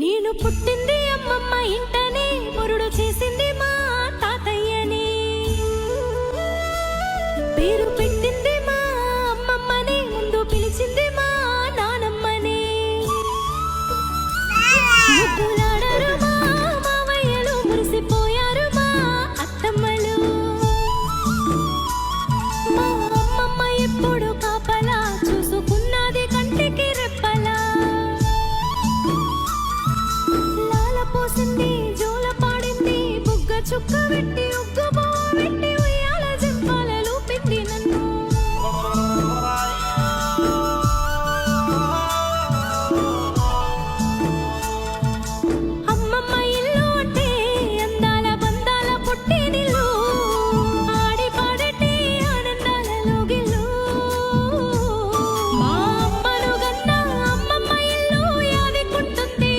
నేను పుట్టింది అమ్మమ్మ ఇంటనే, మురుడు చేసింది మా తాతయ్యని, పేరు పెట్టింది మా అమ్మమ్మని, ముందు పిలిచింది మా నానమ్మని. ముద్దులాడరు మా మావయ్యలు, మురిసిపోయారు మా అత్తమ్మలు. మా అమ్మమ్మ ఎప్పుడు కాపలా చూసుకున్నది కంటికి రెప్పలా. పోసింది జోల పాడింది, బుగ్గ చుక్క పెట్టి ఉగ్గు బోవ పెట్టి ఉయ్యాల జంపాల లూపింది నన్ను. అమ్మమ్మ ఇల్లు అంటే అందాల బందాల పుట్టినిల్లు, ఆడి పాడటి ఆనందాల లోగిల్లు. మా అమ్మను గన్న అమ్మమ్మ ఇల్లు యాదికుంటుంది.